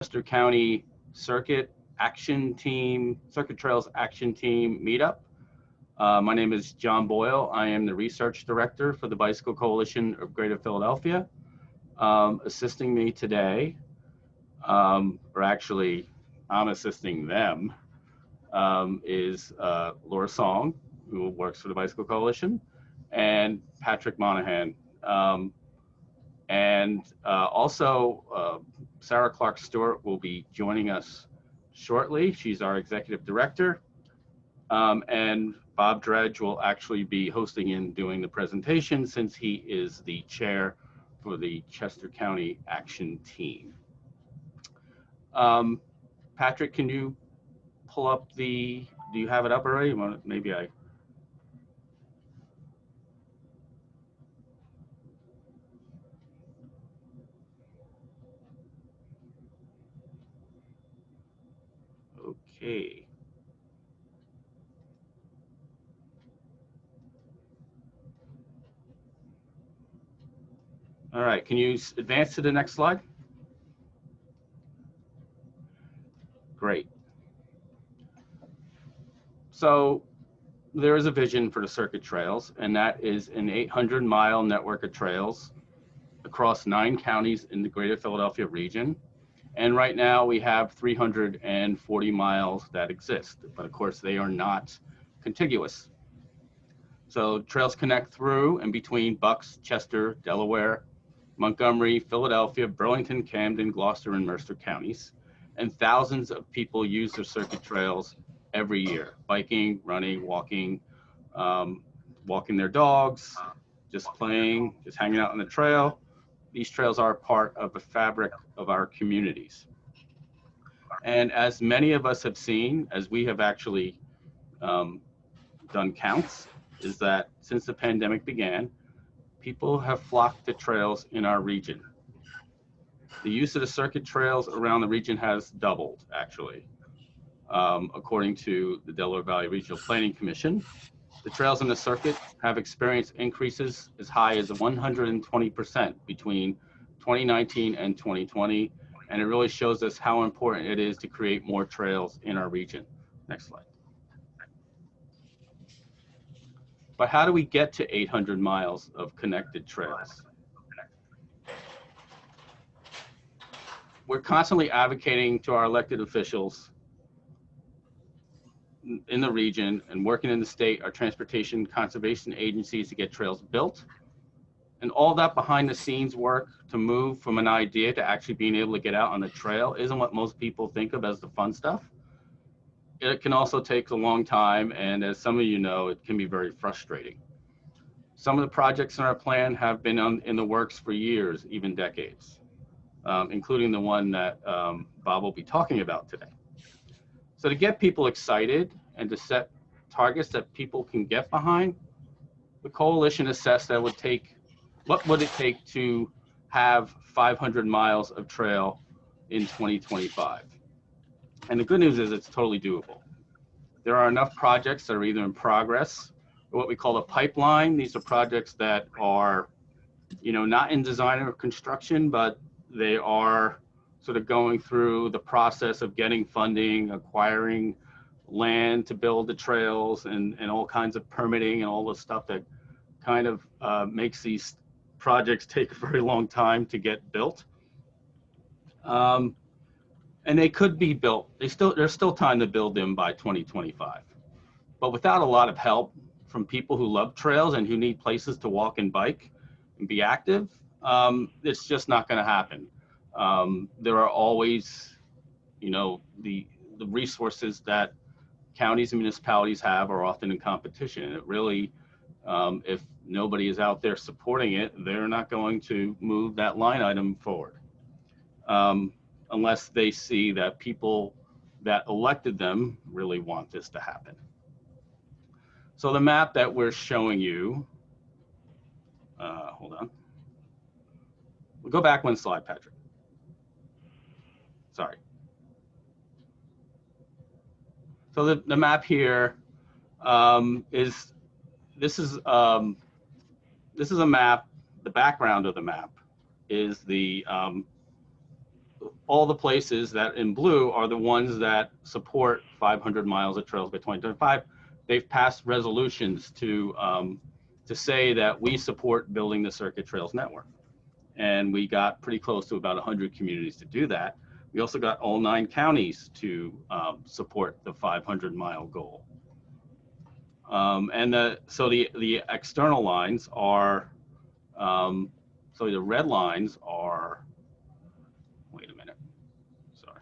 Chester County Circuit Trails Action Team Meetup. My name is John Boyle. I am the Research Director for the Bicycle Coalition of Greater Philadelphia. Assisting me today, or actually I'm assisting them, is Laura Song, who works for the Bicycle Coalition, and Patrick Monahan. Also, Sarah Clark Stewart will be joining us shortly. She's our executive director. And Bob Dredge will actually be hosting and doing the presentation since he is the chair for the Chester County Action Team. Patrick, can you pull up do you have it up already? Maybe I. Okay. All right, can you advance to the next slide? Great. So there is a vision for the circuit trails, and that is an 800-mile network of trails across 9 counties in the greater Philadelphia region. And right now we have 340 miles that exist, but of course they are not contiguous. So trails connect through and between Bucks, Chester, Delaware, Montgomery, Philadelphia, Burlington, Camden, Gloucester, and Mercer counties. And thousands of people use the circuit trails every year, biking, running, walking, walking their dogs, just playing, just hanging out on the trail. These trails are part of the fabric of our communities. And as many of us have seen, as we have actually done counts, is that since the pandemic began, people have flocked to trails in our region. The use of the circuit trails around the region has doubled, actually. According to the Delaware Valley Regional Planning Commission, the trails in the circuit have experienced increases as high as 120% between 2019 and 2020, and it really shows us how important it is to create more trails in our region. Next slide. But how do we get to 800 miles of connected trails? We're constantly advocating to our elected officials in the region and working in the state, our transportation conservation agencies to get trails built. And all that behind the scenes work to move from an idea to actually being able to get out on the trail isn't what most people think of as the fun stuff. It can also take a long time, and as some of you know, it can be very frustrating. Some of the projects in our plan have been in the works for years, even decades, including the one that Bob will be talking about today. So to get people excited and to set targets that people can get behind, the coalition assessed that what would it take to have 500 miles of trail in 2025? And the good news is it's totally doable. There are enough projects that are either in progress or what we call a pipeline. These are projects that are, not in design or construction, but they are sort of going through the process of getting funding, acquiring land to build the trails, and all kinds of permitting and all the stuff that kind of makes these projects take a very long time to get built. And they could be built. There's still time to build them by 2025. But without a lot of help from people who love trails and who need places to walk and bike and be active, it's just not going to happen. There are always, the resources that counties and municipalities have are often in competition. And it really, if nobody is out there supporting it, they're not going to move that line item forward. Unless they see that people that elected them really want this to happen. So the map that we're showing you, hold on. We'll go back one slide, Patrick. Sorry. So the map here is a map. The background of the map is the all the places that in blue are the ones that support 500 miles of trails by 2025. They've passed resolutions to say that we support building the Circuit Trails network. And we got pretty close to about 100 communities to do that. We also got all 9 counties to support the 500-mile goal. So the external lines are, so the red lines are, wait a minute, sorry.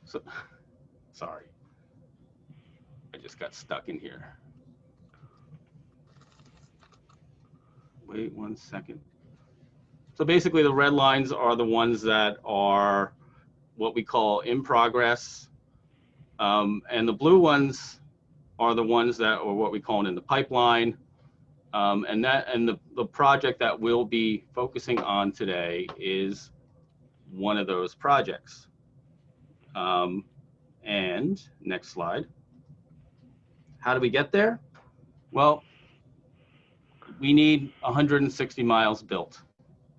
So, sorry, I just got stuck in here. Wait 1 second. So basically the red lines are the ones that are what we call in progress. And the blue ones are the ones that are what we call in the pipeline. And the project that we'll be focusing on today is one of those projects. And next slide. How do we get there? Well, we need 160 miles built,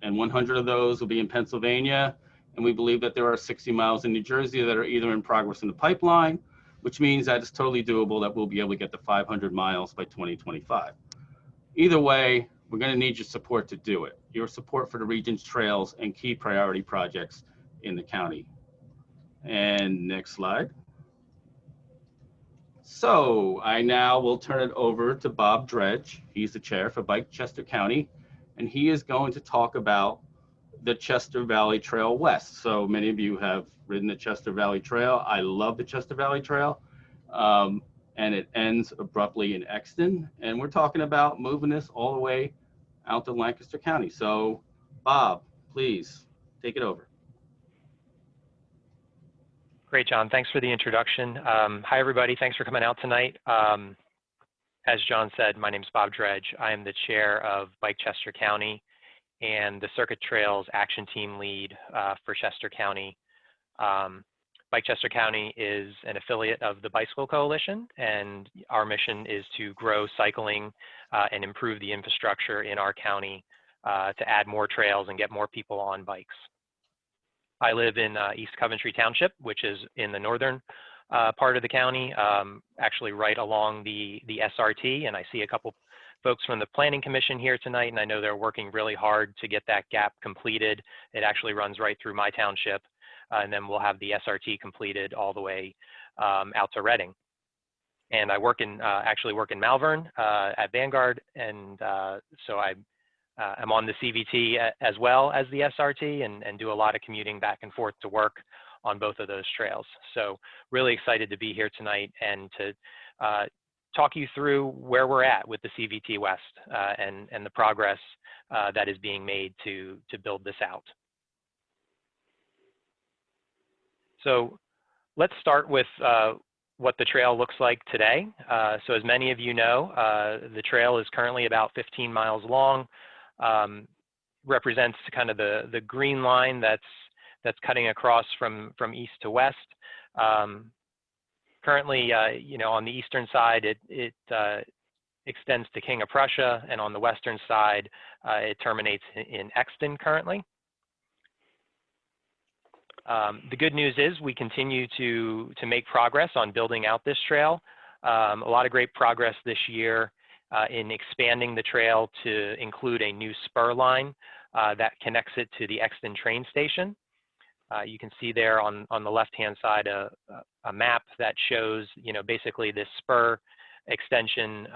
and 100 of those will be in Pennsylvania. And we believe that there are 60 miles in New Jersey that are either in progress in the pipeline, which means that it's totally doable that we'll be able to get to 500 miles by 2025. Either way, we're going to need your support to do it. Your support for the region's trails and key priority projects in the county. And next slide. So I now will turn it over to Bob Dredge. He's the chair for Bike Chester County, and he is going to talk about the Chester Valley Trail West. So many of you have ridden the Chester Valley Trail. I love the Chester Valley Trail, and it ends abruptly in Exton. And we're talking about moving this all the way out to Lancaster County. So Bob, please take it over. Great, John. Thanks for the introduction. Hi, everybody. Thanks for coming out tonight. As John said, my name is Bob Dredge. I am the chair of Bike Chester County and the Circuit Trails Action Team lead for Chester County. Bike Chester County is an affiliate of the Bicycle Coalition, and our mission is to grow cycling and improve the infrastructure in our county to add more trails and get more people on bikes. I live in East Coventry Township, which is in the northern part of the county, actually right along the SRT, and I see a couple folks from the Planning Commission here tonight, and I know they're working really hard to get that gap completed. It actually runs right through my township, and then we'll have the SRT completed all the way out to Reading. And I work in actually work in Malvern at Vanguard, and so I'm on the CVT as well as the SRT, and do a lot of commuting back and forth to work on both of those trails. So really excited to be here tonight and to talk you through where we're at with the CVT West and the progress that is being made to build this out. So let's start with what the trail looks like today. So as many of you know, the trail is currently about 15 miles long. Represents kind of the green line that's cutting across from east to west. Currently, you know, on the eastern side, it extends to King of Prussia, and on the western side, it terminates in Exton currently. The good news is we continue to make progress on building out this trail. A lot of great progress this year in expanding the trail to include a new spur line that connects it to the Exton train station. You can see there on the left-hand side a map that shows, you know, basically this spur extension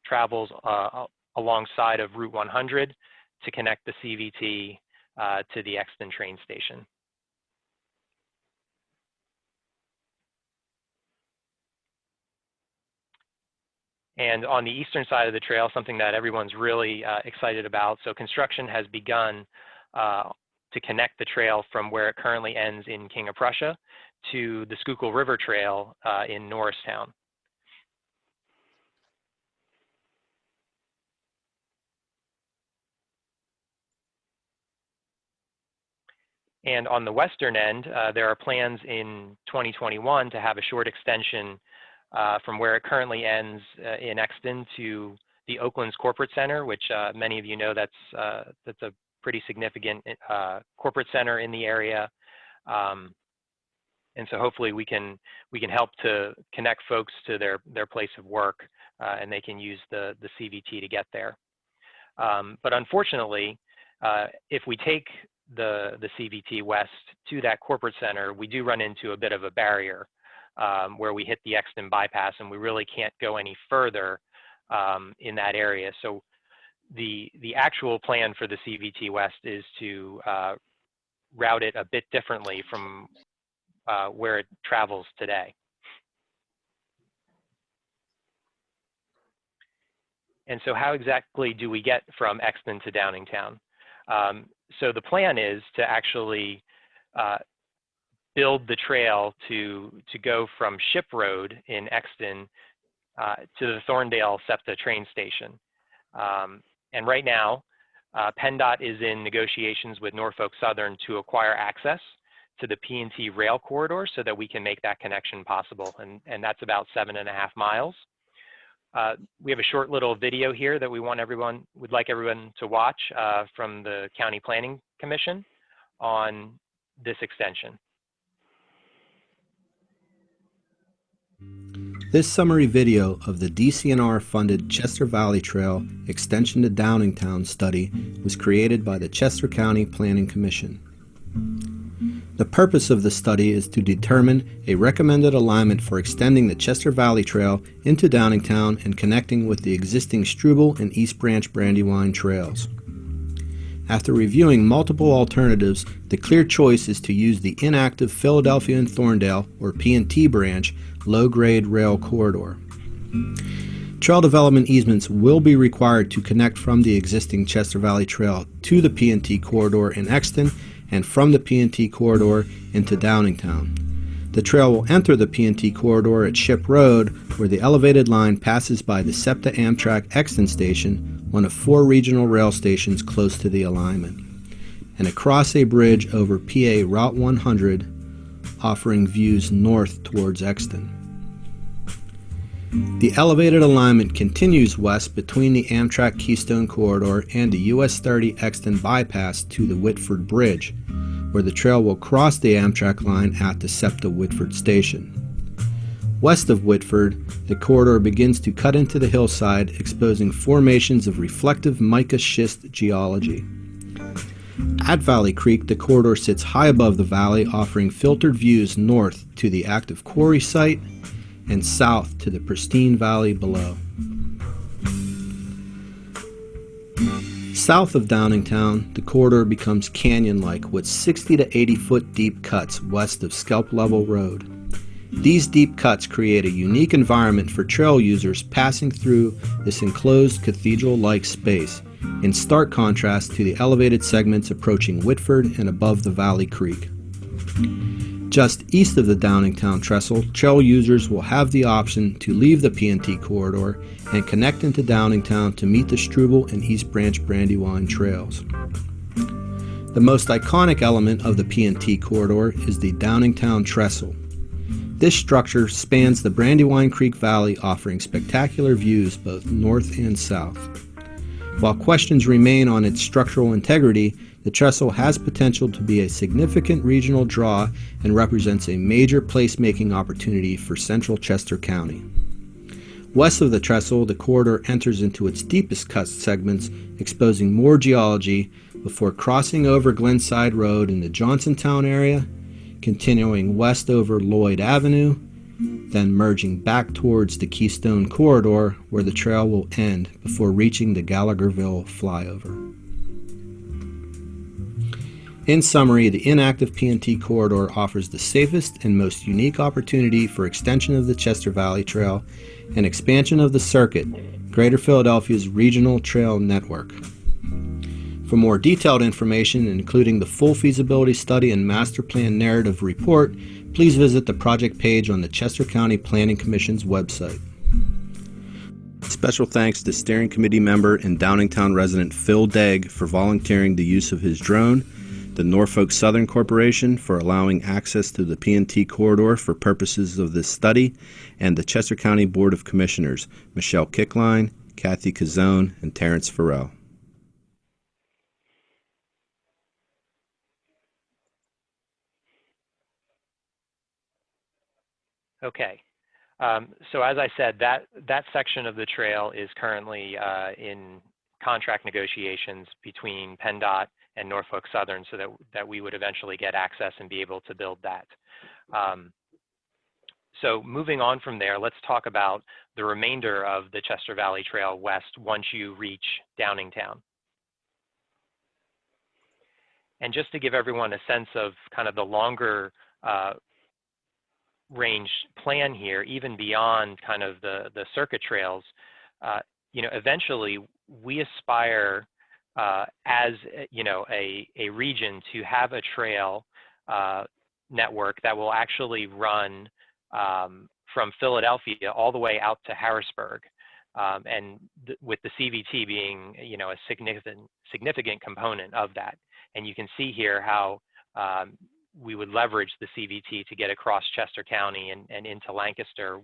travels alongside of Route 100 to connect the CVT to the Exton train station. And on the eastern side of the trail, something that everyone's really excited about. So construction has begun to connect the trail from where it currently ends in King of Prussia to the Schuylkill River Trail in Norristown. And on the western end, there are plans in 2021 to have a short extension from where it currently ends in Exton to the Oakland's Corporate Center, which many of you know that's a pretty significant corporate center in the area. And so hopefully we can help to connect folks to their place of work, and they can use the CVT to get there. But unfortunately, if we take the CVT west to that corporate center, we do run into a bit of a barrier where we hit the Exton bypass, and we really can't go any further in that area. So the actual plan for the CVT west is to route it a bit differently from where it travels today. And so how exactly do we get from Exton to Downingtown? So the plan is to actually build the trail to go from Ship Road in Exton to the Thorndale SEPTA train station. And right now, PennDOT is in negotiations with Norfolk Southern to acquire access to the P&T rail corridor so that we can make that connection possible. And that's about 7.5 miles. We have a short little video here that would like everyone to watch from the County Planning Commission on this extension. This summary video of the DCNR-funded Chester Valley Trail Extension to Downingtown study was created by the Chester County Planning Commission. The purpose of the study is to determine a recommended alignment for extending the Chester Valley Trail into Downingtown and connecting with the existing Struble and East Branch Brandywine trails. After reviewing multiple alternatives, the clear choice is to use the inactive Philadelphia and Thorndale, or P&T branch, low-grade rail corridor. Trail development easements will be required to connect from the existing Chester Valley Trail to the P&T corridor in Exton and from the P&T corridor into Downingtown. The trail will enter the P&T corridor at Ship Road, where the elevated line passes by the SEPTA Amtrak Exton station, one of 4 regional rail stations close to the alignment, and across a bridge over PA Route 100, offering views north towards Exton. The elevated alignment continues west between the Amtrak Keystone Corridor and the US 30 Exton bypass to the Whitford Bridge, where the trail will cross the Amtrak line at the SEPTA Whitford station. West of Whitford, the corridor begins to cut into the hillside, exposing formations of reflective mica schist geology. At Valley Creek, the corridor sits high above the valley, offering filtered views north to the active quarry site and south to the pristine valley below. South of Downingtown, the corridor becomes canyon-like with 60 to 80 foot deep cuts west of Scalp Level Road. These deep cuts create a unique environment for trail users passing through this enclosed cathedral-like space, in stark contrast to the elevated segments approaching Whitford and above the Valley Creek. Just east of the Downingtown trestle, trail users will have the option to leave the P&T corridor and connect into Downingtown to meet the Struble and East Branch Brandywine trails. The most iconic element of the P&T corridor is the Downingtown trestle. This structure spans the Brandywine Creek Valley, offering spectacular views both north and south. While questions remain on its structural integrity, the trestle has potential to be a significant regional draw and represents a major placemaking opportunity for central Chester County. West of the trestle, the corridor enters into its deepest cut segments, exposing more geology before crossing over Glenside Road in the Johnsontown area, continuing west over Lloyd Avenue, then merging back towards the Keystone Corridor, where the trail will end before reaching the Gallagherville flyover. In summary, the inactive P&T corridor offers the safest and most unique opportunity for extension of the Chester Valley Trail and expansion of the circuit, Greater Philadelphia's regional trail network. For more detailed information, including the full feasibility study and master plan narrative report, please visit the project page on the Chester County Planning Commission's website. Special thanks to steering committee member and Downingtown resident Phil Degg for volunteering the use of his drone, the Norfolk Southern Corporation for allowing access to the P&T corridor for purposes of this study, and the Chester County Board of Commissioners, Michelle Kickline, Kathy Cazzone, and Terrence Farrell. Okay. So as I said, that section of the trail is currently in contract negotiations between PennDOT and Norfolk Southern, so that we would eventually get access and be able to build that. So moving on from there, let's talk about the remainder of the Chester Valley Trail West once you reach Downingtown. And just to give everyone a sense of kind of the longer range plan here, even beyond kind of the circuit trails, you know, eventually we aspire as, you know, a region to have a trail network that will actually run from Philadelphia all the way out to Harrisburg, and with the CVT being, you know, a significant component of that. And you can see here how we would leverage the CVT to get across Chester County and into Lancaster,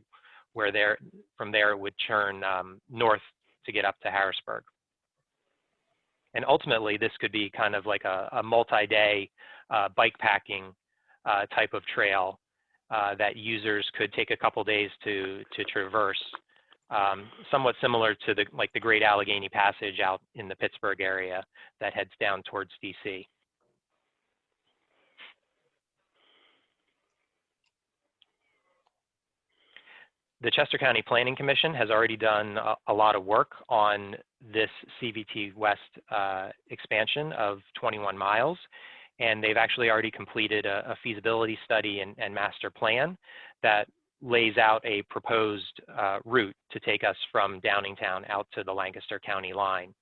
where from there it would turn north to get up to Harrisburg. And ultimately, this could be kind of like a multi-day bike packing type of trail that users could take a couple days to traverse, somewhat similar to the Great Allegheny Passage out in the Pittsburgh area that heads down towards DC. The Chester County Planning Commission has already done a lot of work on this CVT West expansion of 21 miles, and they've actually already completed a feasibility study and master plan that lays out a proposed route to take us from Downingtown out to the Lancaster County line.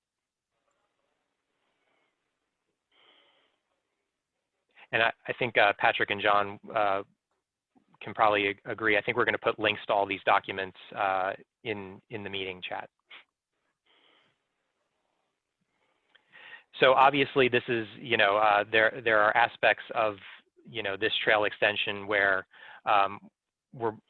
And I think Patrick and John can probably agree. I think we're going to put links to all these documents in the meeting chat. So obviously this is, you know, there are aspects of, you know, this trail extension where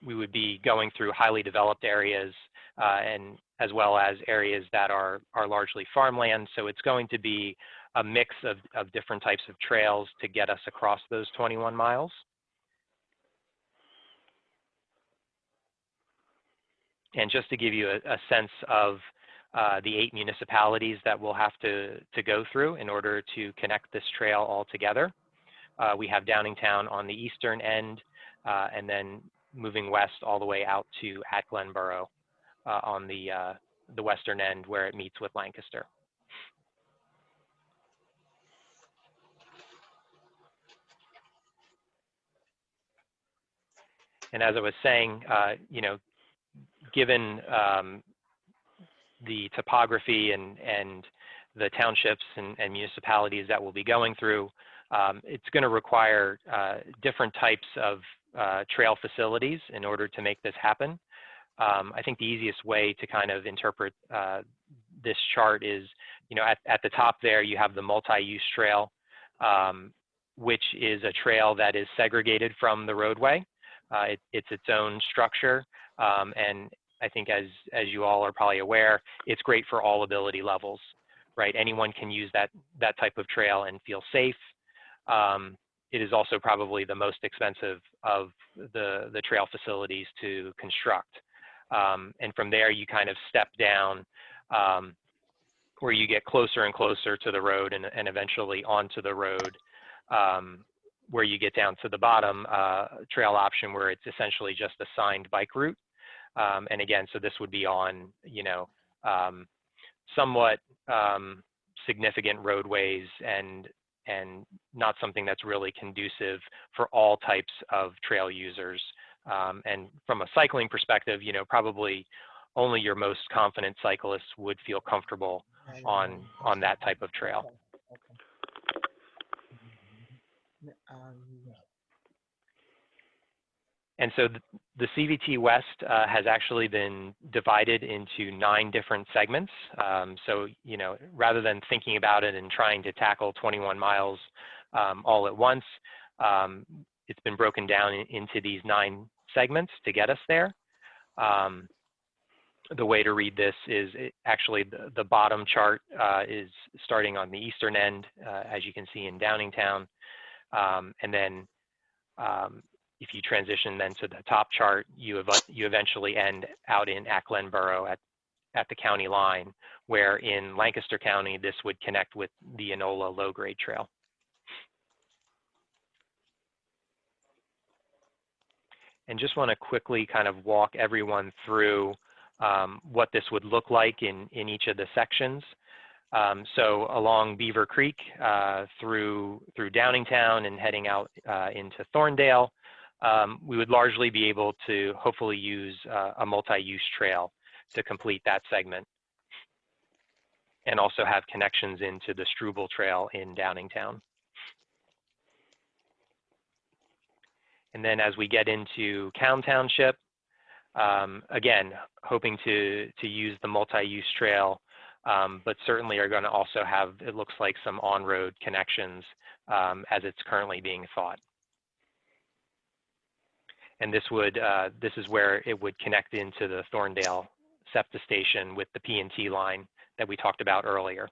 we would be going through highly developed areas and as well as areas that are largely farmland. So it's going to be a mix of different types of trails to get us across those 21 miles. And just to give you a sense of the 8 municipalities that we'll have to go through in order to connect this trail all together. We have Downingtown on the eastern end, and then moving west all the way out to Glenboro on the western end where it meets with Lancaster. And as I was saying, you know, given the topography and the townships and municipalities that we'll be going through, it's going to require different types of trail facilities in order to make this happen. I think the easiest way to kind of interpret this chart is, you know, at the top there, you have the multi-use trail, which is a trail that is segregated from the roadway. It's its own structure, and I think as you all are probably aware, it's great for all ability levels, right? Anyone can use that type of trail and feel safe. It is also probably the most expensive of the trail facilities to construct. And from there, you kind of step down where you get closer and closer to the road and eventually onto the road, where you get down to the bottom trail option where it's essentially just a signed bike route. And again, so this would be on, you know, somewhat significant roadways and not something that's really conducive for all types of trail users. And from a cycling perspective, you know, probably only your most confident cyclists would feel comfortable on that type of trail. And so the CVT West has actually been divided into 9 different segments. So, you know, rather than thinking about it and trying to tackle 21 miles all at once, it's been broken down into these 9 segments to get us there. the way to read this is actually the bottom chart is starting on the eastern end, as you can see in Downingtown. And then if you transition then to the top chart, you eventually end out in Acklen Borough at the county line, where in Lancaster County, this would connect with the Enola low-grade trail. And just want to quickly kind of walk everyone through what this would look like in each of the sections. So along Beaver Creek through Downingtown and heading out into Thorndale, we would largely be able to hopefully use a multi-use trail to complete that segment, and also have connections into the Struble Trail in Downingtown. And then as we get into Cown Township, again, hoping to use the multi-use trail, but certainly are going to also have, it looks like, some on-road connections as it's currently being thought. And this is where it would connect into the Thorndale SEPTA station with the P&T line that we talked about earlier.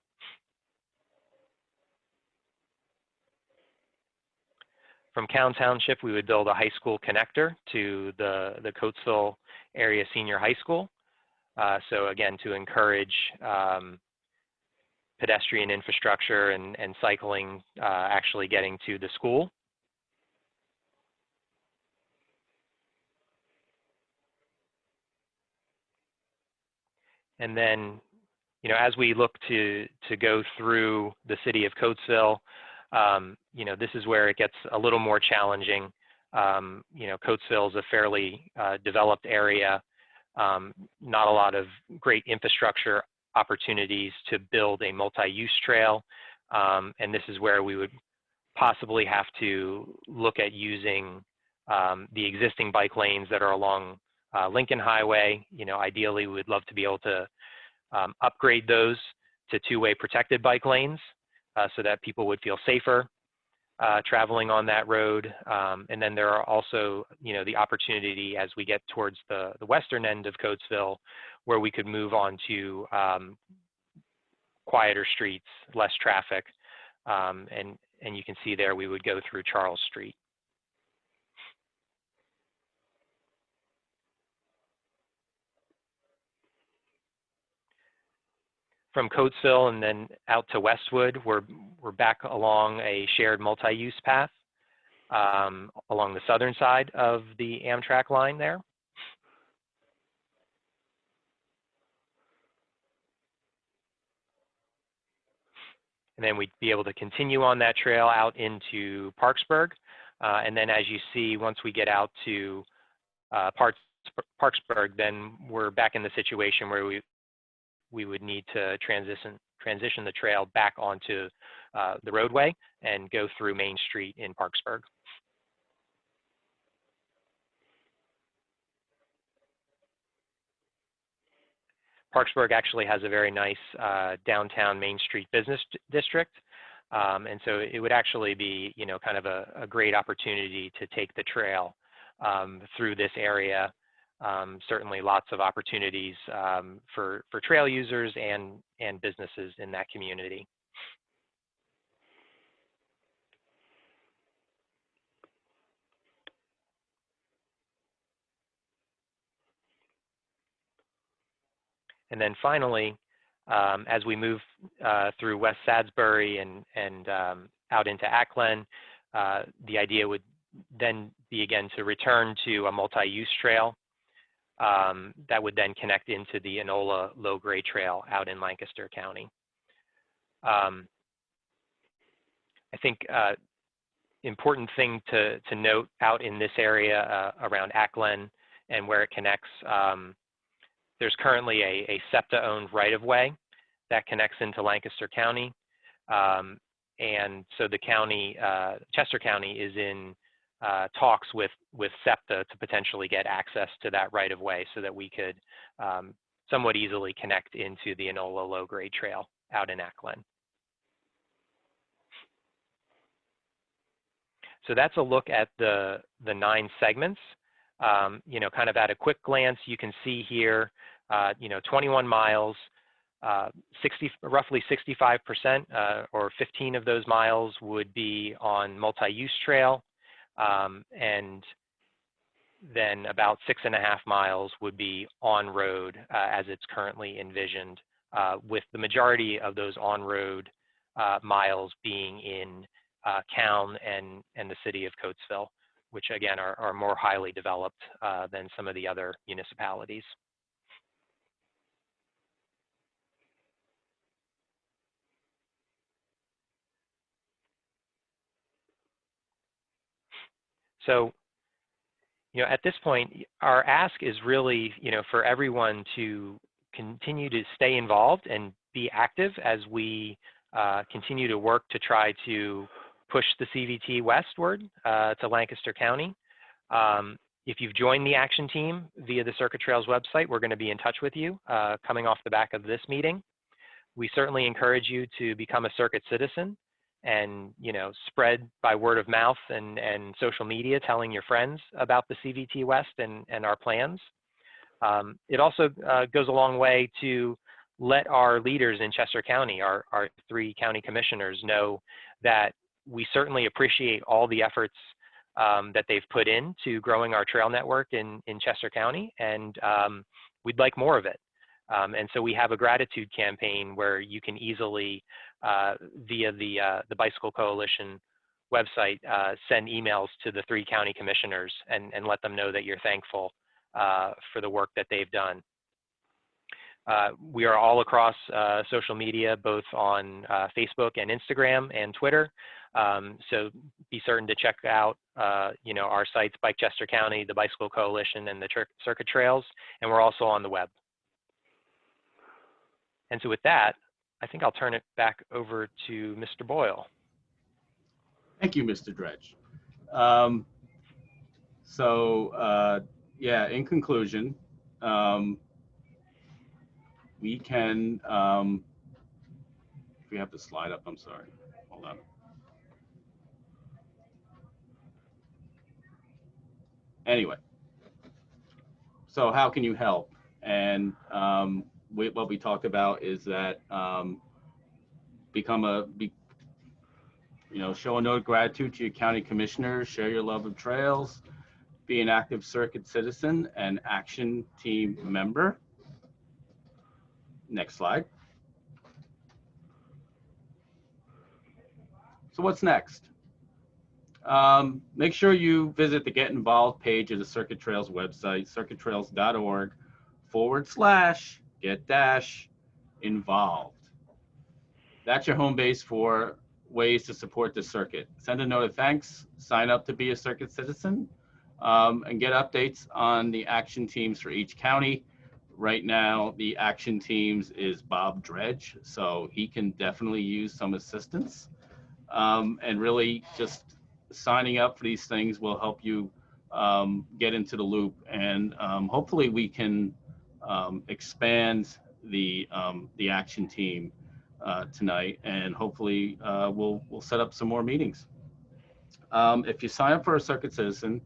From Cown Township, we would build a high school connector to the Coatesville Area Senior High School. So again, to encourage pedestrian infrastructure and cycling actually getting to the school. And then, you know, as we look to go through the city of Coatesville, you know, this is where it gets a little more challenging. You know, Coatesville is a fairly developed area, not a lot of great infrastructure opportunities to build a multi-use trail. And this is where we would possibly have to look at using the existing bike lanes that are along Lincoln Highway. You know, ideally, we would love to be able to upgrade those to two-way protected bike lanes so that people would feel safer traveling on that road. And then there are also, you know, the opportunity as we get towards the western end of Coatesville, where we could move on to quieter streets, less traffic. And you can see there we would go through Charles Street. From Coatesville and then out to Westwood, we're back along a shared multi-use path along the southern side of the Amtrak line there. And then we'd be able to continue on that trail out into Parksburg. And then as you see, once we get out to Parksburg, then we're back in the situation where we would need to transition the trail back onto the roadway and go through Main Street in Parksburg. Parksburg actually has a very nice downtown Main Street business district. And so it would actually be, you know, kind of a great opportunity to take the trail through this area. Certainly lots of opportunities for trail users and businesses in that community. And then finally, as we move through West Sadsbury and out into Acklen, the idea would then be again to return to a multi-use trail that would then connect into the Enola low-grade trail out in Lancaster County. I think important thing to note out in this area around Acklen and where it connects, there's currently a SEPTA-owned right-of-way that connects into Lancaster County. And so the county, Chester County, is in talks with SEPTA to potentially get access to that right-of-way so that we could somewhat easily connect into the Enola low-grade trail out in Acklen. So that's a look at the 9 segments. You know, kind of at a quick glance, you can see here 21 miles, roughly 65% or 15 of those miles would be on multi-use trail, and then about 6.5 miles would be on road as it's currently envisioned, with the majority of those on road miles being in Calne and the city of Coatesville, which again are more highly developed than some of the other municipalities. So, at this point, our ask is really, for everyone to continue to stay involved and be active as we continue to work to try to push the CVT westward to Lancaster County. If you've joined the action team via the Circuit Trails website, we're going to be in touch with you coming off the back of this meeting. We certainly encourage you to become a circuit citizen and spread by word of mouth and social media, telling your friends about the CVT West and our plans. It also goes a long way to let our leaders in Chester County, our 3 county commissioners, know that we certainly appreciate all the efforts that they've put into growing our trail network in Chester County, and we'd like more of it. And so we have a gratitude campaign where you can easily, via the Bicycle Coalition website, send emails to the 3 county commissioners and let them know that you're thankful for the work that they've done. We are all across social media, both on Facebook and Instagram and Twitter. So be certain to check out, our sites, Bike Chester County, the Bicycle Coalition, and the Circuit Trails, and we're also on the web. And so with that, I think I'll turn it back over to Mr. Boyle. Thank you, Mr. Dredge. Yeah, in conclusion, we can, if we have the slide up, I'm sorry, hold on. Anyway, so how can you help? And what we talked about is that show a note of gratitude to your county commissioners, share your love of trails, be an active circuit citizen and action team member. Next slide. So what's next? Make sure you visit the Get Involved page of the Circuit Trails website, circuitrails.org/get-involved. That's your home base for ways to support the circuit. Send a note of thanks, sign up to be a circuit citizen, and get updates on the action teams for each county. Right now, the action teams is Bob Dredge, so he can definitely use some assistance. And really just signing up for these things will help you get into the loop, and hopefully we can expand the action team tonight, and hopefully we'll set up some more meetings. If you sign up for a circuit citizen,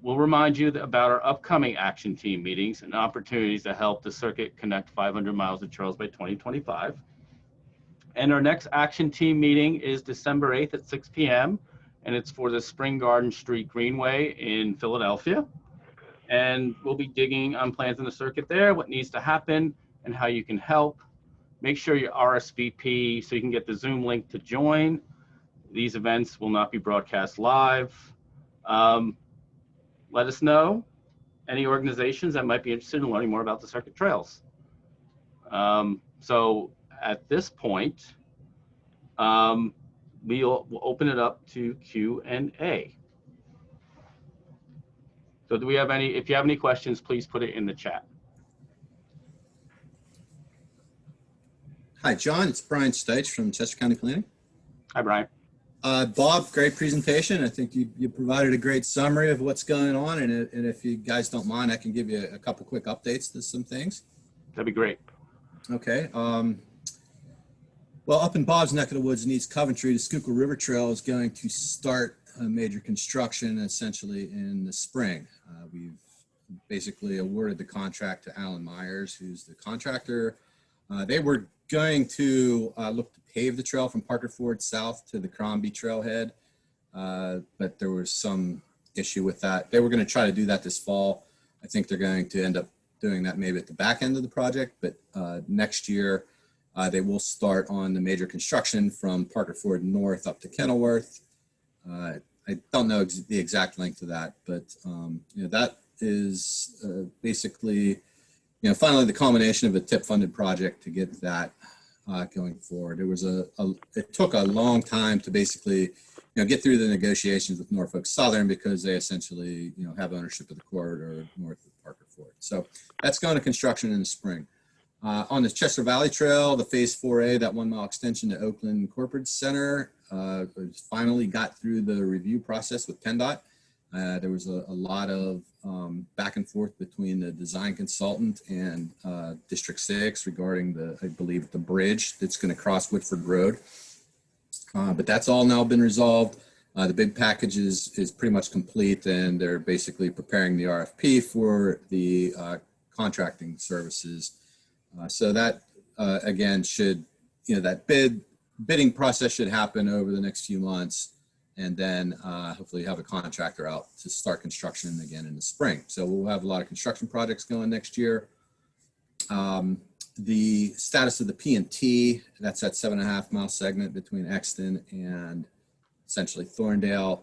we'll remind you about our upcoming action team meetings and opportunities to help the circuit connect 500 miles of trails by 2025. And our next action team meeting is December 8th at 6 p.m. and it's for the Spring Garden Street Greenway in Philadelphia. And we'll be digging on plans in the circuit there, what needs to happen, and how you can help. Make sure you RSVP so you can get the Zoom link to join. These events will not be broadcast live. Let us know any organizations that might be interested in learning more about the circuit trails. So at this point, we'll open it up to Q&A. So do we have any, if you have any questions, please put it in the chat. Hi, John. It's Brian Steitch from Chester County Planning. Hi, Brian. Bob, great presentation. I think you provided a great summary of what's going on. And if you guys don't mind, I can give you a couple quick updates to some things. That'd be great. Okay. Well, up in Bob's neck of the woods in East Coventry, the Schuylkill River Trail is going to start major construction essentially in the spring. We've basically awarded the contract to Alan Myers, who's the contractor. They were going to look to pave the trail from Parker Ford south to the Crombie trailhead, but there was some issue with that. They were going to try to do that this fall. I think they're going to end up doing that maybe at the back end of the project, but next year they will start on the major construction from Parker Ford north up to Kenilworth. I don't know the exact length of that, but that is basically, finally the culmination of a TIP-funded project to get that going forward. It took a long time to basically, get through the negotiations with Norfolk Southern because they essentially, have ownership of the corridor north of Parker Ford. So that's going to construction in the spring. On the Chester Valley Trail, the Phase 4A, that 1 mile extension to Oakland Corporate Center, finally got through the review process with PennDOT. There was a lot of back and forth between the design consultant and District 6 regarding I believe the bridge that's going to cross Woodford Road. But that's all now been resolved. The bid package is pretty much complete, and they're basically preparing the RFP for the contracting services. So that, again, should, that bidding process should happen over the next few months, and then hopefully have a contractor out to start construction again in the spring. So we'll have a lot of construction projects going next year. The status of the P&T, that's that 7.5 mile segment between Exton and essentially Thorndale.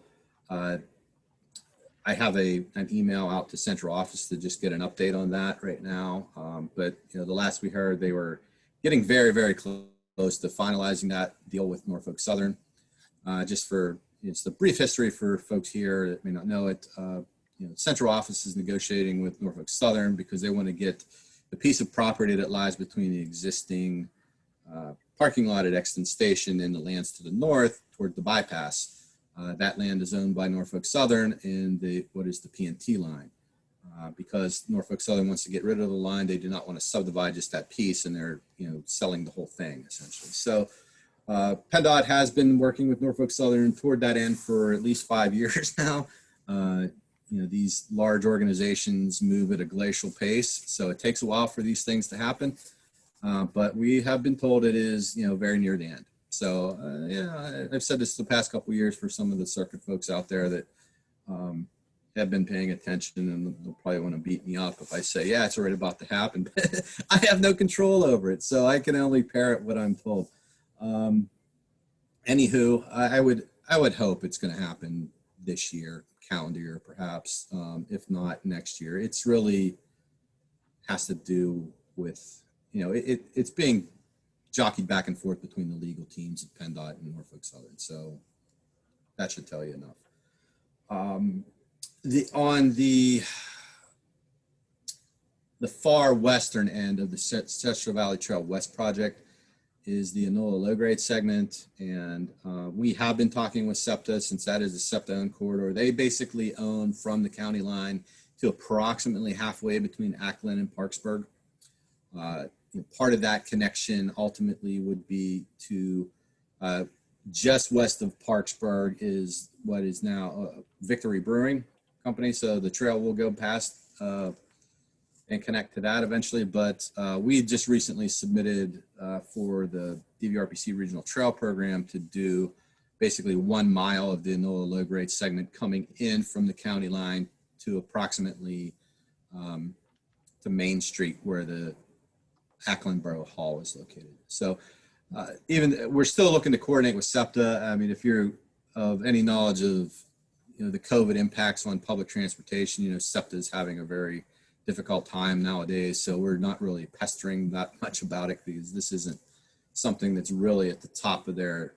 I have an email out to central office to just get an update on that right now. But the last we heard, they were getting very, very close to finalizing that deal with Norfolk Southern. Just for it's the brief history for folks here that may not know it. Central office is negotiating with Norfolk Southern because they want to get the piece of property that lies between the existing parking lot at Exton Station and the lands to the north toward the bypass. That land is owned by Norfolk Southern and what is the P&T line. Because Norfolk Southern wants to get rid of the line, they do not want to subdivide just that piece, and they're selling the whole thing essentially. So PennDOT has been working with Norfolk Southern toward that end for at least 5 years now. These large organizations move at a glacial pace, so it takes a while for these things to happen. But we have been told it is, very near the end. So, I've said this the past couple of years for some of the circuit folks out there that have been paying attention, and they'll probably want to beat me up if I say, yeah, it's already about to happen. But I have no control over it, so I can only parrot what I'm told. Anywho, I would hope it's going to happen this year, calendar year perhaps, if not next year. It's really has to do with, it's being jockeyed back and forth between the legal teams at PennDOT and Norfolk Southern. So that should tell you enough. On the far western end of the Chester Valley Trail West project is the Enola low-grade segment. And we have been talking with SEPTA, since that is a SEPTA-owned corridor. They basically own from the county line to approximately halfway between Ackland and Parksburg. Part of that connection ultimately would be to just west of Parksburg is what is now Victory Brewing Company. So the trail will go past and connect to that eventually. But we just recently submitted for the DVRPC Regional Trail Program to do basically 1 mile of the Enola low-grade segment coming in from the county line to approximately to Main Street, where the Ackland Borough Hall is located. So even we're still looking to coordinate with SEPTA. I mean, if you're of any knowledge of the COVID impacts on public transportation, SEPTA is having a very difficult time nowadays. So we're not really pestering that much about it, because this isn't something that's really at the top of their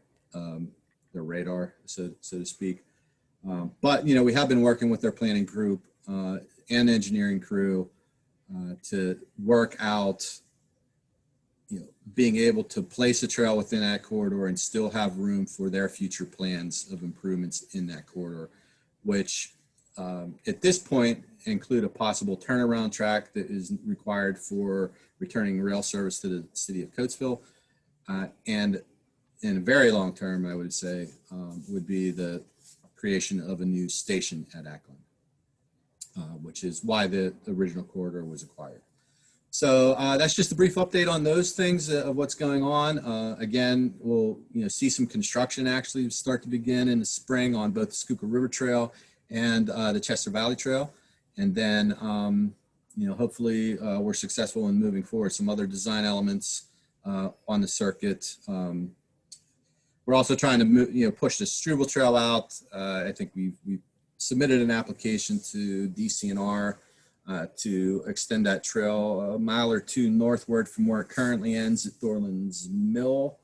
radar, so to speak. But we have been working with their planning group and engineering crew to work out being able to place a trail within that corridor and still have room for their future plans of improvements in that corridor, which at this point include a possible turnaround track that is required for returning rail service to the city of Coatesville. And in a very long term, I would say, would be the creation of a new station at Ackland. which is why the original corridor was acquired. So that's just a brief update on those things of what's going on. Again, we'll see some construction actually start to begin in the spring on both the Schuylkill River Trail and the Chester Valley Trail. And then, hopefully we're successful in moving forward some other design elements on the circuit. We're also trying to move, push the Struble Trail out. I think we've submitted an application to DCNR to extend that trail a mile or two northward from where it currently ends at Thorland's Mill.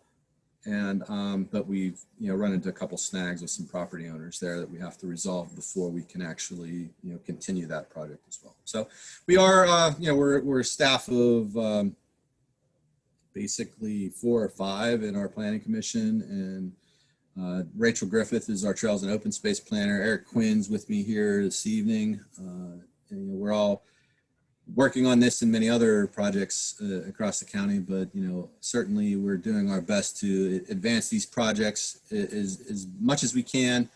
And but we've run into a couple snags with some property owners there that we have to resolve before we can actually continue that project as well. So we are we're a staff of basically 4 or 5 in our planning commission, and Rachel Griffith is our Trails and Open Space planner. Eric Quinn's with me here this evening. And, we're all working on this and many other projects across the county, but certainly we're doing our best to advance these projects as much as we can.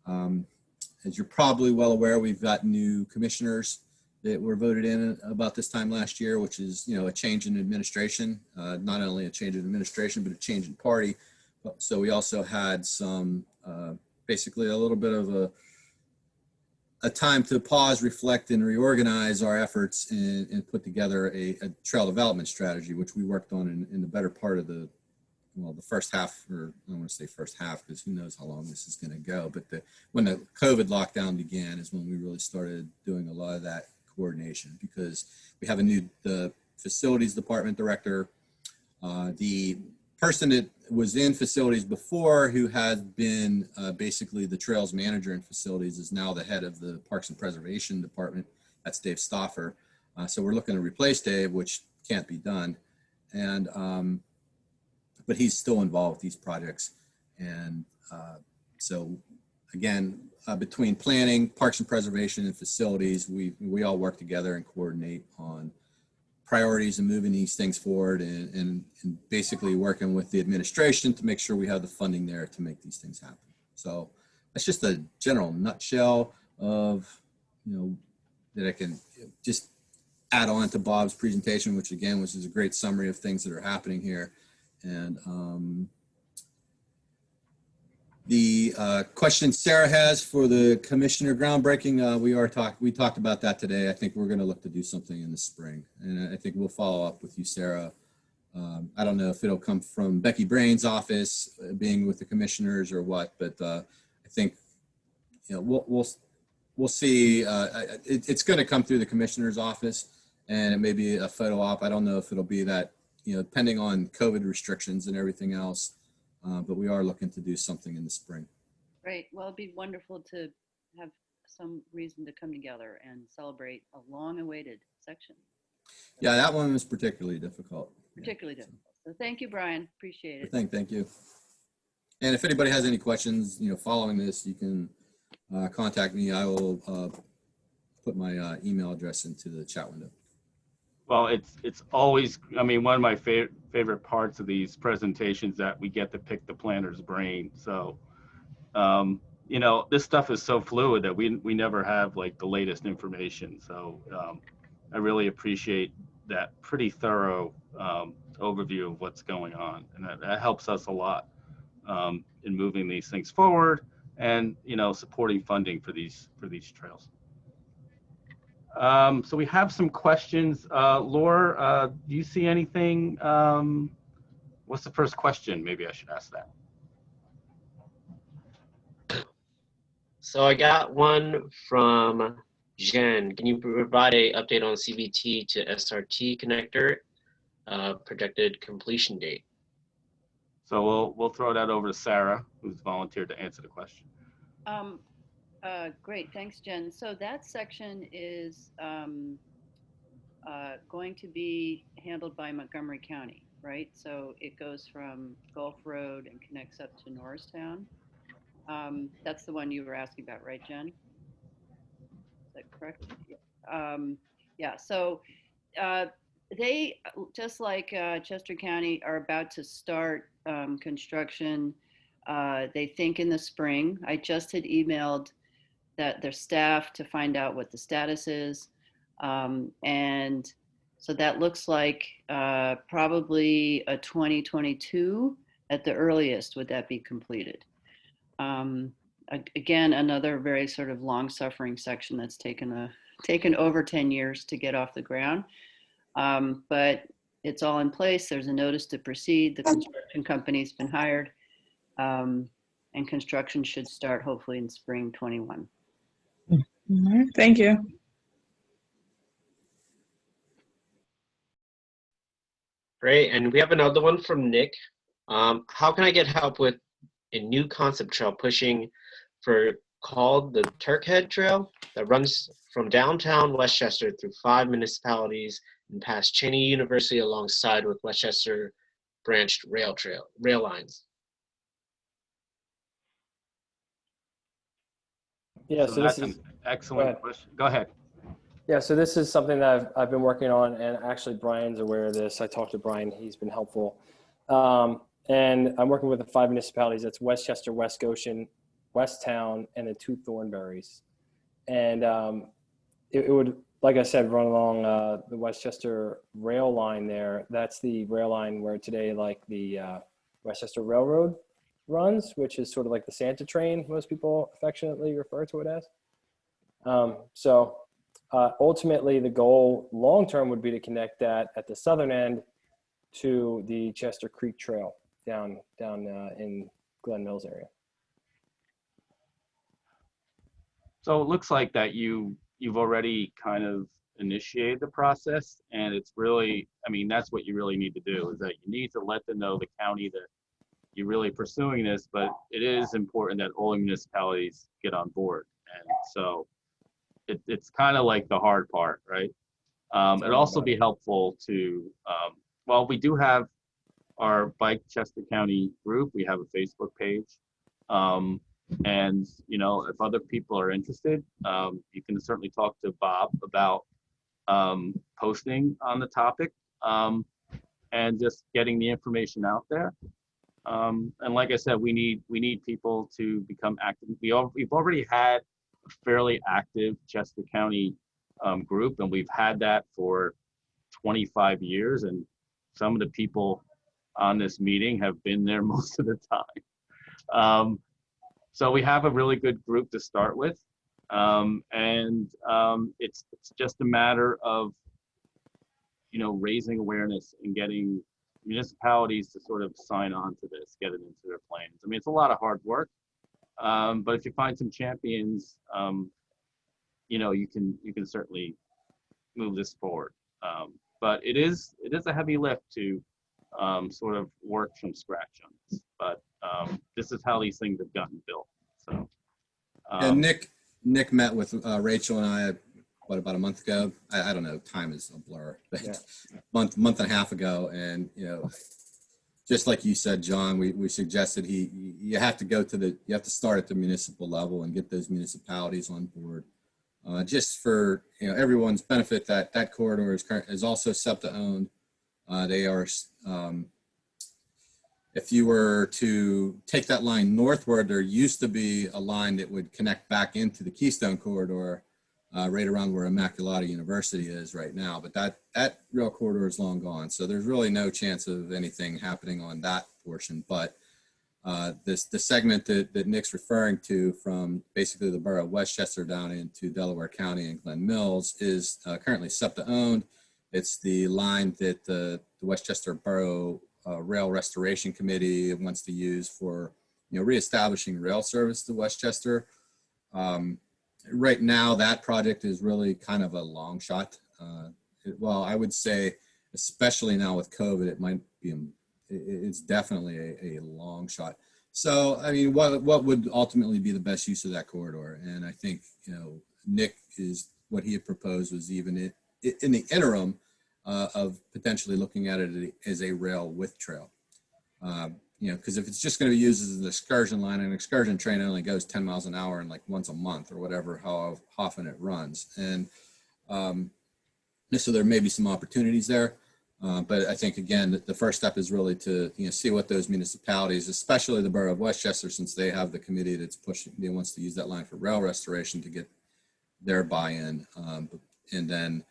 As you're probably well aware, we've got new commissioners that were voted in about this time last year, which is a change in administration. Not only a change in administration, but a change in party. So we also had some basically a little bit of a time to pause, reflect, and reorganize our efforts and put together a trail development strategy, which we worked on in the better part of the first half, or I don't want to say first half because who knows how long this is going to go. But when the COVID lockdown began is when we really started doing a lot of that coordination, because we have a new facilities department director. The person that was in facilities before, who had been basically the trails manager in facilities, is now the head of the Parks and Preservation Department. That's Dave Stoffer. So we're looking to replace Dave, which can't be done. And but he's still involved with these projects. And so again, between planning, Parks and Preservation, and facilities, we all work together and coordinate on priorities and moving these things forward, and basically working with the administration to make sure we have the funding there to make these things happen. So that's just a general nutshell of, that I can just add on to Bob's presentation, which again was a great summary of things that are happening here. And the question Sarah has for the commissioner groundbreaking, we talked about that today. I think we're going to look to do something in the spring, and I think we'll follow up with you, Sarah. I don't know if it'll come from Becky Brain's office, being with the commissioners, or what, but I think we'll see. It's going to come through the commissioner's office, and it may be a photo op. I don't know if it'll be that, depending on COVID restrictions and everything else. But we are looking to do something in the spring. Great. Well, it'd be wonderful to have some reason to come together and celebrate a long-awaited section. Yeah, that one was particularly difficult. Particularly difficult. So thank you, Brian. Appreciate it. Thank you. And if anybody has any questions, following this, you can contact me. I will put my email address into the chat window. Well, it's always, one of my favorite parts of these presentations that we get to pick the planner's brain. So, this stuff is so fluid that we never have like the latest information. So I really appreciate that pretty thorough overview of what's going on. And that helps us a lot in moving these things forward and, supporting funding for these trails. So we have some questions. Laura, do you see anything? What's the first question? Maybe I should ask that. So I got one from Jen. Can you provide an update on CVT to SRT connector, projected completion date? So we'll throw that over to Sarah, who's volunteered to answer the question. Great, thanks, Jen. So that section is going to be handled by Montgomery County, right? So it goes from Gulf Road and connects up to Norristown. That's the one you were asking about, right, Jen? Is that correct? Yeah, so they, just like Chester County, are about to start construction, they think in the spring. I just had emailed that their staff to find out what the status is. And so that looks like probably a 2022 at the earliest would that be completed. Again, another very sort of long-suffering section that's taken over 10 years to get off the ground. But it's all in place. There's a notice to proceed. The construction company's been hired, and construction should start hopefully in spring 21. All right, thank you. Great, and we have another one from Nick. How can I get help with a new concept trail pushing for called the Turkhead Trail that runs from downtown Westchester through 5 municipalities and past Cheney University alongside with Westchester branched rail lines? Yeah, So so this that's is, an excellent question. Go ahead. yeah, so this is something that I've been working on, and actually Brian's aware of this. I talked to Brian, he's been helpful. And I'm working with the 5 municipalities. That's Westchester, West Goshen, Westtown, and the 2 Thornberries. And it would, like I said, run along the Westchester rail line there. That's the rail line where today, like the Westchester Railroad runs, which is sort of like the Santa train, most people affectionately refer to it as. Ultimately, the goal long-term would be to connect that at the southern end to the Chester Creek Trail down in Glen Mills area. So it looks like that you've already kind of initiated the process, and it's really, I mean, that's what you really need to do, is that you need to let them know, the county, that you're really pursuing this, but it is important that all municipalities get on board. And so it's kind of like the hard part, right? It'd also be helpful to, well, we do have our Bike Chester County group. We have a Facebook page. And, you know, if other people are interested, you can certainly talk to Bob about posting on the topic and just getting the information out there. And like I said, we need people to become active. We've already had a fairly active Chester County group, and we've had that for 25 years. And some of the people on this meeting have been there most of the time. So we have a really good group to start with. It's just a matter of, you know, raising awareness and getting municipalities to sort of sign on to this, get it into their plans. I mean, it's a lot of hard work, but if you find some champions, you know, you can certainly move this forward. But it is a heavy lift to sort of work from scratch on this. But this is how these things have gotten built. So. And Nick met with Rachel and I, what, about a month ago? I don't know, time is a blur, but Yeah. month and a half ago. And, you know, just like you said, John, we suggested you have to start at the municipal level and get those municipalities on board. Just for, you know, everyone's benefit, that corridor is also SEPTA owned. They are, if you were to take that line northward, there used to be a line that would connect back into the Keystone Corridor, right around where Immaculata University is right now. But that rail corridor is long gone. So there's really no chance of anything happening on that portion. But the segment that Nick's referring to, from basically the borough of Westchester down into Delaware County and Glen Mills, is currently SEPTA owned. It's the line that the Westchester Borough Rail Restoration Committee wants to use for, you know, reestablishing rail service to Westchester. Right now, that project is really kind of a long shot. Well, I would say, especially now with COVID, it's definitely a long shot. So, I mean, what would ultimately be the best use of that corridor? And I think, you know, Nick, what he had proposed was even in the interim of potentially looking at it as a rail with trail. You know, because if it's just going to be used as an excursion line, an excursion train only goes 10 miles an hour and like once a month or whatever, how often it runs. And so there may be some opportunities there. But I think, again, the first step is really to see what those municipalities, especially the borough of Westchester, since they have the committee that's pushing, they wants to use that line for rail restoration to get their buy-in. And then,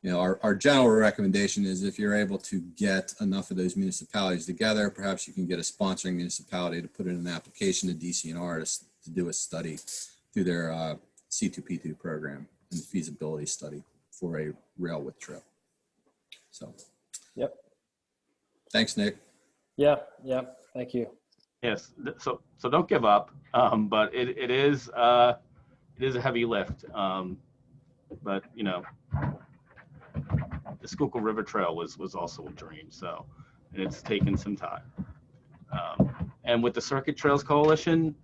our general recommendation is if you're able to get enough of those municipalities together, perhaps you can get a sponsoring municipality to put in an application to DCNR to do a study through their C2P2 program and feasibility study for a rail with trail. So. Yep. Thanks, Nick. Yeah. Thank you. Yes. So don't give up. But it is a heavy lift. But the Schuylkill River Trail was also a dream. So, and it's taken some time. And with the Circuit Trails Coalition,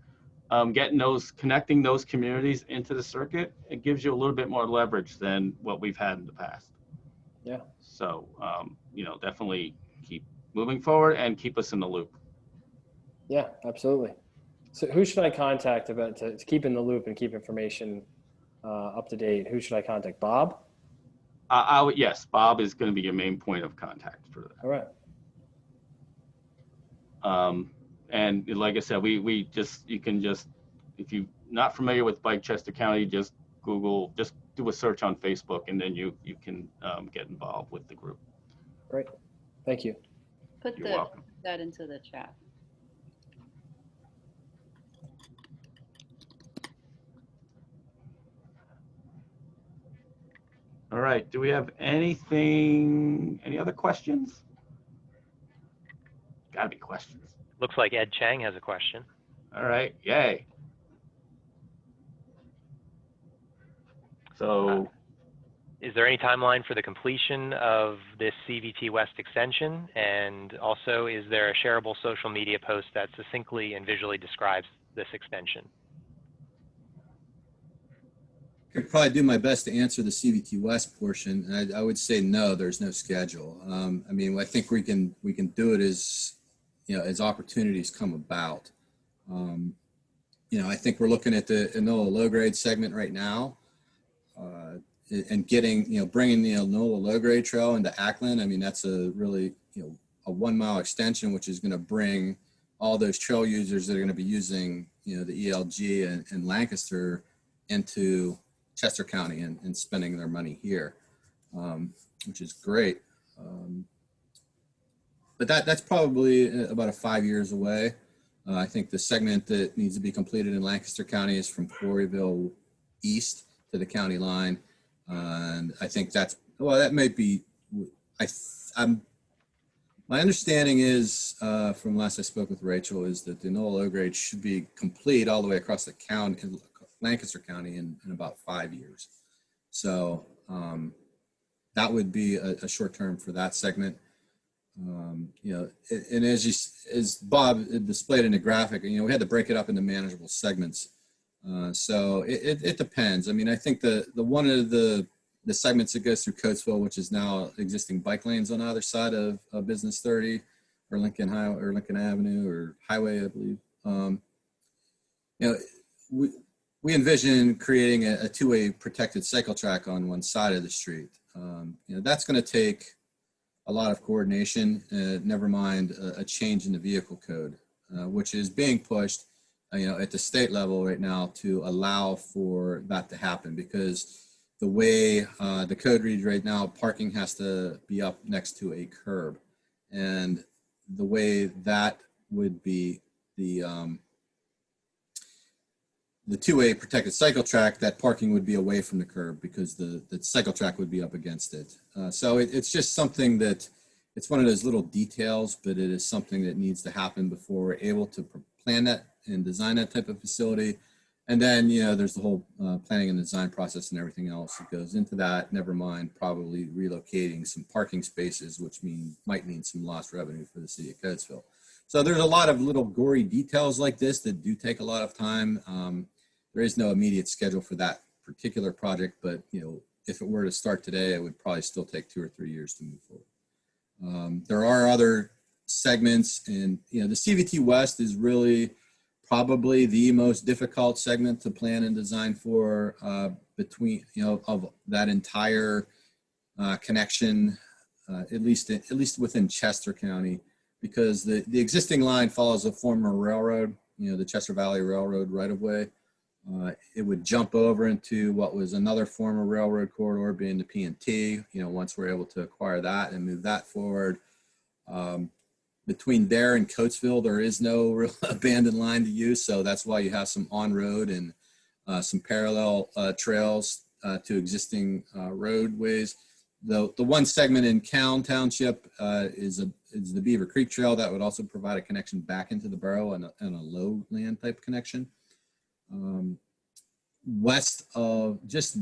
connecting those communities into the circuit, it gives you a little bit more leverage than what we've had in the past. Yeah. So, definitely keep moving forward and keep us in the loop. Yeah, absolutely. So who should I contact about to keep in the loop and keep information up to date? Who should I contact? Bob? Yes, Bob is going to be your main point of contact for that. All right. And like I said, you can just, if you're not familiar with Chester County, just Google, just do a search on Facebook, and then you can get involved with the group. Great. Thank you. Put You're welcome. that into the chat. All right. Do we have any other questions? Gotta be questions. Looks like Ed Chang has a question. All right. Yay. So, Is there any timeline for the completion of this CVT West extension? And also, is there a shareable social media post that succinctly and visually describes this extension? I could probably do my best to answer the CVT West portion. And I would say no, there's no schedule. I mean, I think we can do it as opportunities come about. I think we're looking at the NOLA low grade segment right now, and getting, bringing the NOLA low grade trail into Ackland. I mean, that's a really, a 1 mile extension, which is going to bring all those trail users that are going to be using, the ELG and Lancaster into Chester County and spending their money here, which is great. But that's probably about 5 years away. I think the segment that needs to be completed in Lancaster County is from Quarryville east to the county line. And I think that might be, my understanding is, from last I spoke with Rachel, is that the NOLA low grade should be complete all the way across the county, Lancaster County, in about 5 years. So that would be a short term for that segment. And as Bob displayed in the graphic, we had to break it up into manageable segments. So it depends. I mean, I think the one of the segments that goes through Coatesville, which is now existing bike lanes on either side of Business 30 or Lincoln Highway or Lincoln Avenue or Highway, I believe. We envision creating a two-way protected cycle track on one side of the street. That's going to take a lot of coordination, never mind a change in the vehicle code, which is being pushed, at the state level right now to allow for that to happen, because the way the code reads right now, parking has to be up next to a curb, and the way that would be the two-way protected cycle track, that parking would be away from the curb because the cycle track would be up against it. So it's just something that, it's one of those little details, but it is something that needs to happen before we're able to plan that and design that type of facility. And then, there's the whole planning and design process and everything else that goes into that, never mind probably relocating some parking spaces, which might mean some lost revenue for the city of Coatesville. So there's a lot of little gory details like this that do take a lot of time. There is no immediate schedule for that particular project, but if it were to start today, it would probably still take 2 or 3 years to move forward. There are other segments, and the CVT West is really probably the most difficult segment to plan and design for, between of that entire connection at least within Chester County, because the existing line follows a former railroad, the Chester Valley Railroad right of way. It would jump over into what was another former railroad corridor, being the P&T, once we're able to acquire that and move that forward. Between there and Coatesville, there is no real abandoned line to use. So that's why you have some on-road and some parallel trails to existing roadways. The one segment in Cowan Township is the Beaver Creek Trail that would also provide a connection back into the borough and a lowland type connection. West of, just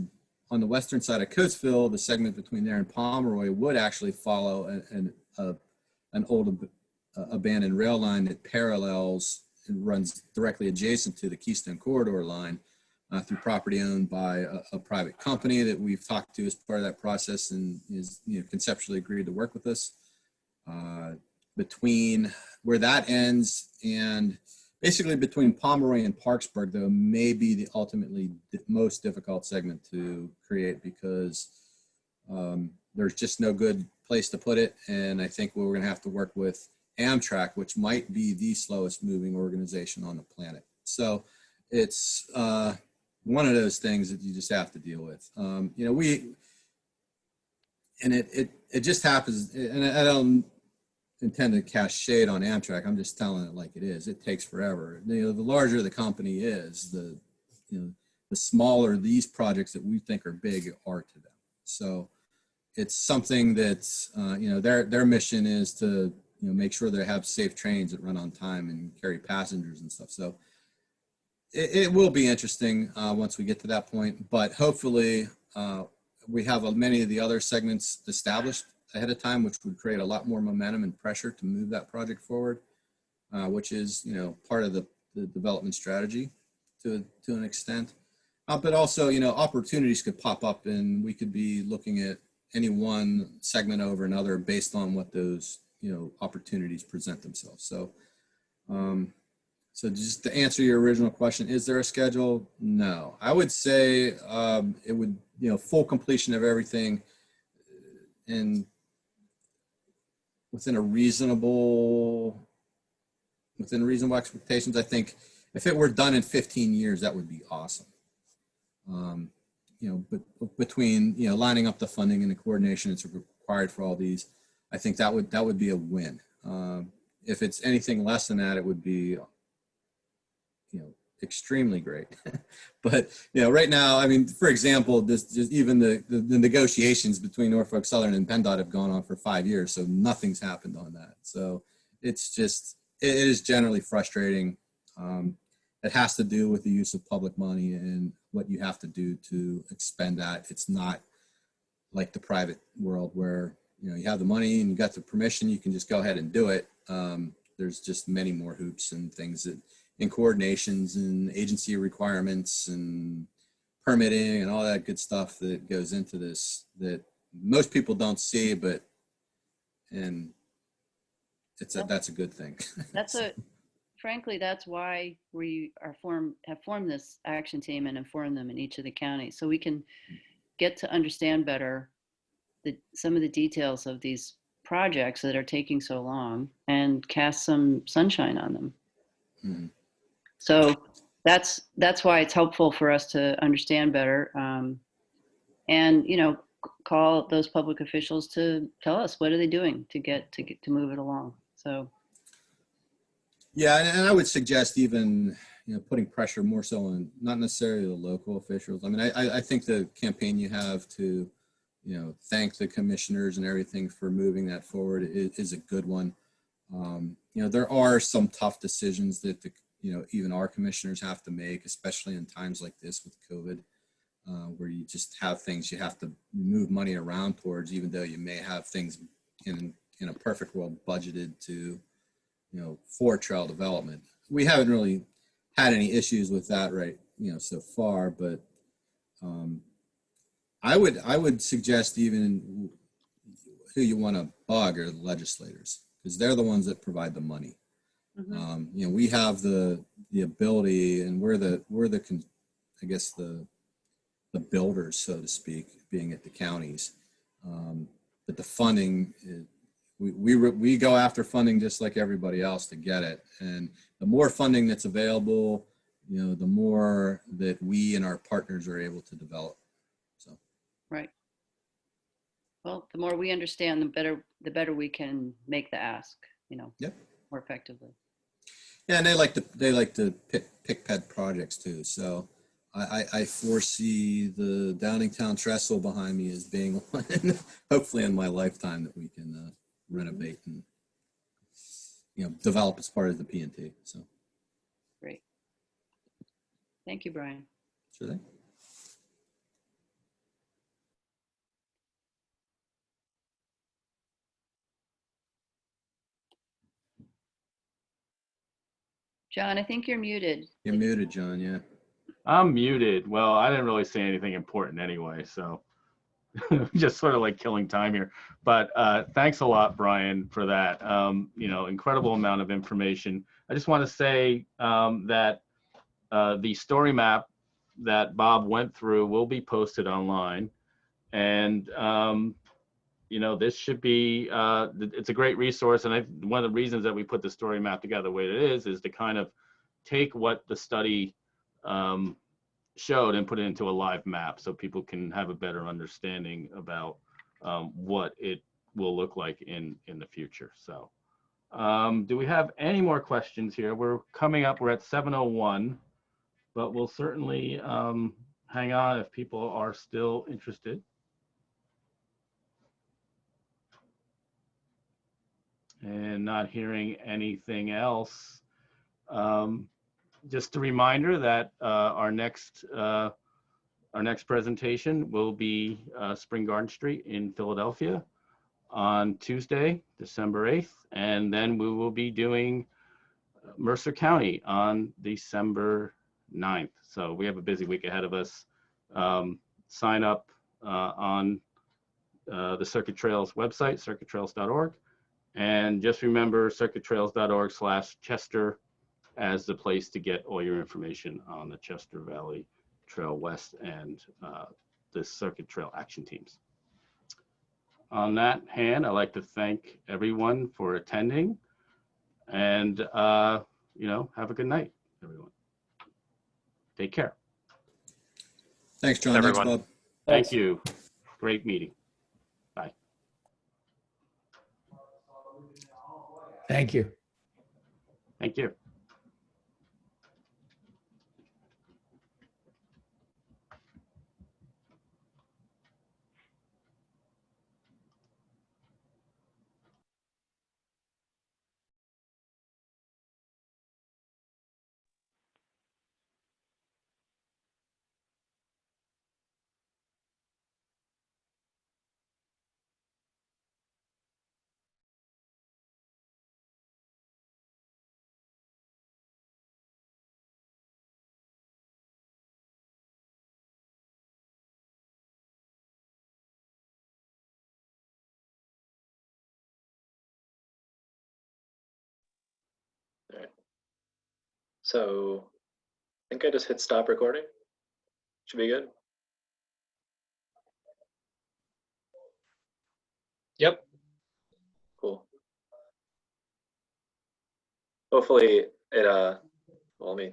on the western side of Coatesville, the segment between there and Pomeroy would actually follow an old abandoned rail line that parallels and runs directly adjacent to the Keystone Corridor line through property owned by a private company that we've talked to as part of that process and is conceptually agreed to work with us. Between where that ends and basically between Pomeroy and Parksburg, though, may be the ultimately most difficult segment to create because there's just no good place to put it. And I think we're going to have to work with Amtrak, which might be the slowest moving organization on the planet. So it's one of those things that you just have to deal with. It just happens, and I don't intend to cast shade on Amtrak. I'm just telling it like it is. It takes forever. The larger the company is, the smaller these projects that we think are big are to them. So it's something that's their mission is to make sure they have safe trains that run on time and carry passengers and stuff. So it will be interesting once we get to that point, but hopefully we have many of the other segments established ahead of time, which would create a lot more momentum and pressure to move that project forward, which is part of the development strategy to an extent. But also opportunities could pop up, and we could be looking at any one segment over another based on what those opportunities present themselves. So so just to answer your original question, is there a schedule? No. I would say it would, full completion of everything and within reasonable expectations. I think if it were done in 15 years, that would be awesome. But between, lining up the funding and the coordination that's required for all these, I think that would be a win. If it's anything less than that, it would be, extremely great. But, right now, I mean, for example, just even the negotiations between Norfolk Southern and PennDOT have gone on for 5 years. So nothing's happened on that. So it's just, it is generally frustrating. It has to do with the use of public money and what you have to do to expend that. It's not like the private world where, you have the money and you got the permission, you can just go ahead and do it. There's just many more hoops and things and coordinations and agency requirements and permitting and all that good stuff that goes into this that most people don't see, and that's a good thing. Frankly, that's why we have formed this action team and informed them in each of the counties, so we can get to understand better some of the details of these projects that are taking so long and cast some sunshine on them. Mm-hmm. So that's why it's helpful for us to understand better, and call those public officials to tell us what are they doing to move it along. So yeah, and I would suggest even putting pressure more so on not necessarily the local officials. I mean, I think the campaign you have to thank the commissioners and everything for moving that forward is a good one. There are some tough decisions that even our commissioners have to make, especially in times like this with COVID, where you just have things you have to move money around towards, even though you may have things in a perfect world budgeted to, for trail development. We haven't really had any issues with that so far, but I would suggest even who you want to bug are the legislators, because they're the ones that provide the money. Mm-hmm. We have the ability, and we're the I guess the builders, so to speak, being at the counties. but the funding, we go after funding just like everybody else to get it. And the more funding that's available, you know, the more that we and our partners are able to develop. So. Right. Well, the more we understand, the better we can make the ask, you know, Yep. more effectively. Yeah, and they like to pick pet projects too. So I foresee the Downingtown trestle behind me as being one, hopefully in my lifetime, that we can renovate and, you know, develop as part of the P&T. So Great. Thank you, Brian. sure thing. John, I think you're muted. You're muted, John. Yeah. I'm muted. Well, I didn't really say anything important anyway, so just sort of like killing time here. But thanks a lot, Brian, for that. You know, incredible amount of information. I just want to say that the story map that Bob went through will be posted online. And, you know, this should be, it's a great resource. And one of the reasons that we put the story map together the way it is to kind of take what the study showed and put it into a live map so people can have a better understanding about what it will look like in the future. So do we have any more questions here? We're at 7:01, but we'll certainly hang on if people are still interested. And not hearing anything else. Just a reminder that our next presentation will be Spring Garden Street in Philadelphia on Tuesday, December 8th. And then we will be doing Mercer County on December 9th. So we have a busy week ahead of us. Sign up on the Circuit Trails website, circuittrails.org. And just remember circuittrails.org/Chester as the place to get all your information on the Chester Valley Trail West and the Circuit Trail action teams. On that hand, I'd like to thank everyone for attending, and you know, have a good night, everyone. Take care. Thanks, John. Thanks, Thanks, everyone. Bob. Thank you. Great meeting. Bye. Thank you. Thank you. All right. So I think I just hit stop recording. Should be good. Yep. Cool. Hopefully it well, let me